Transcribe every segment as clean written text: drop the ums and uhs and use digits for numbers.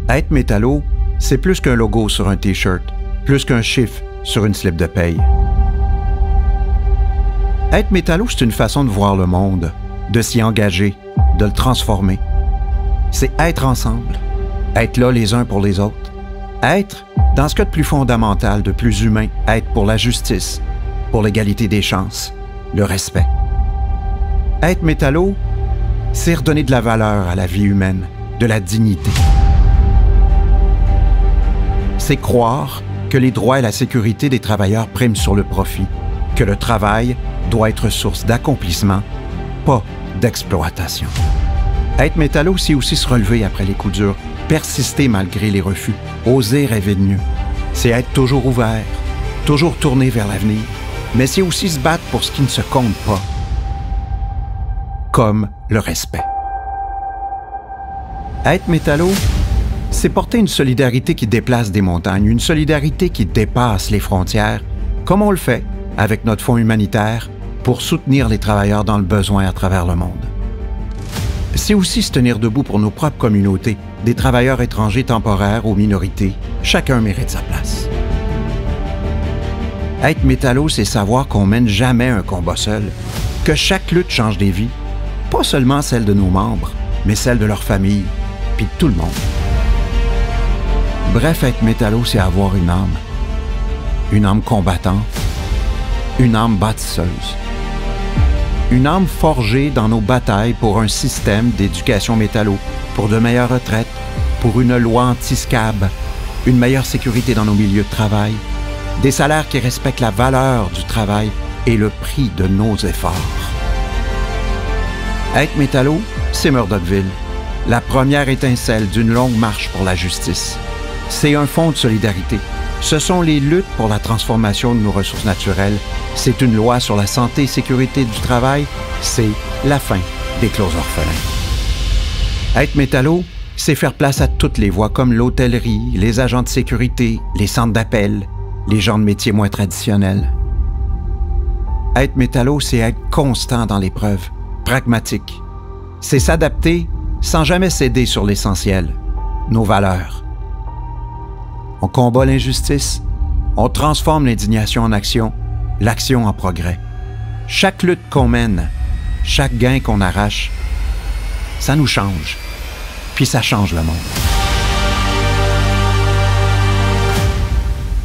Être métallo, c'est plus qu'un logo sur un T-shirt, plus qu'un chiffre sur une slip de paye. Être métallo, c'est une façon de voir le monde, de s'y engager, de le transformer. C'est être ensemble, être là les uns pour les autres. Être, dans ce cas de plus fondamental, de plus humain, être pour la justice, pour l'égalité des chances, le respect. Être métallo, c'est redonner de la valeur à la vie humaine, de la dignité. C'est croire que les droits et la sécurité des travailleurs priment sur le profit, que le travail doit être source d'accomplissement, pas d'exploitation. Être métallo, c'est aussi se relever après les coups durs, persister malgré les refus, oser rêver de mieux. C'est être toujours ouvert, toujours tourné vers l'avenir, mais c'est aussi se battre pour ce qui ne se compte pas, comme le respect. Être métallo, c'est porter une solidarité qui déplace des montagnes, une solidarité qui dépasse les frontières, comme on le fait avec notre fonds humanitaire pour soutenir les travailleurs dans le besoin à travers le monde. C'est aussi se tenir debout pour nos propres communautés, des travailleurs étrangers temporaires ou minorités. Chacun mérite sa place. Être métallo, c'est savoir qu'on mène jamais un combat seul, que chaque lutte change des vies, pas seulement celle de nos membres, mais celle de leur famille, puis de tout le monde. Bref, être métallo, c'est avoir une âme combattante, une âme bâtisseuse, une âme forgée dans nos batailles pour un système d'éducation métallo, pour de meilleures retraites, pour une loi anti-scab, une meilleure sécurité dans nos milieux de travail, des salaires qui respectent la valeur du travail et le prix de nos efforts. Être métallo, c'est Murdochville, la première étincelle d'une longue marche pour la justice. C'est un fonds de solidarité. Ce sont les luttes pour la transformation de nos ressources naturelles. C'est une loi sur la santé et sécurité du travail. C'est la fin des clauses orphelins. Être métallo, c'est faire place à toutes les voies comme l'hôtellerie, les agents de sécurité, les centres d'appel, les gens de métiers moins traditionnels. Être métallo, c'est être constant dans l'épreuve, pragmatique. C'est s'adapter sans jamais céder sur l'essentiel, nos valeurs. On combat l'injustice, on transforme l'indignation en action, l'action en progrès. Chaque lutte qu'on mène, chaque gain qu'on arrache, ça nous change, puis ça change le monde.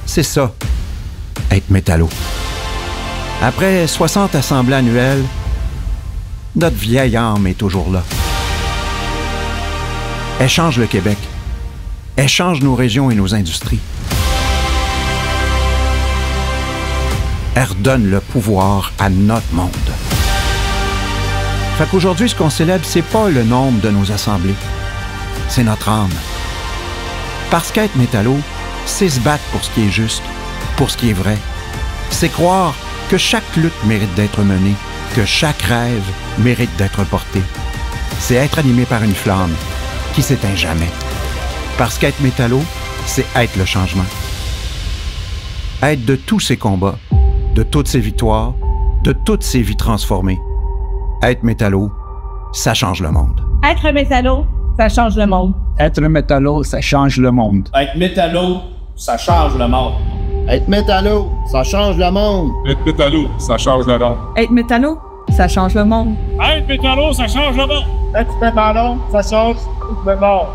C'est ça, être métallo. Après 60 assemblées annuelles, notre vieille âme est toujours là. Elle change le Québec. Elle change nos régions et nos industries. Elle redonne le pouvoir à notre monde. Fait qu'aujourd'hui, ce qu'on célèbre, c'est pas le nombre de nos assemblées. C'est notre âme. Parce qu'être métallo, c'est se battre pour ce qui est juste, pour ce qui est vrai. C'est croire que chaque lutte mérite d'être menée, que chaque rêve mérite d'être porté. C'est être animé par une flamme qui s'éteint jamais. Parce qu'être métallo, c'est être le changement. Être de tous ces combats, de toutes ces victoires, de toutes ces vies transformées. Être métallo, ça change le monde. Être métallo, ça change le monde. Être métallo, ça change le monde. Être métallo, ça change le monde. Être métallo, ça change le monde. Être métallo, ça change le monde. Être métallo, ça change le monde. Être métallo, ça change le monde. Être métallo, ça change le monde.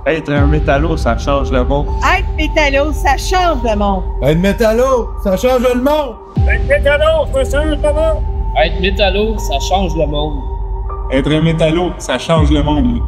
Être un métallo, ça change le monde. Être métallo, ça change le monde. Être métallo, ça change le monde. Être métallo, ça change le monde. Être métallo, ça change le monde. Être métallo, ça change le monde.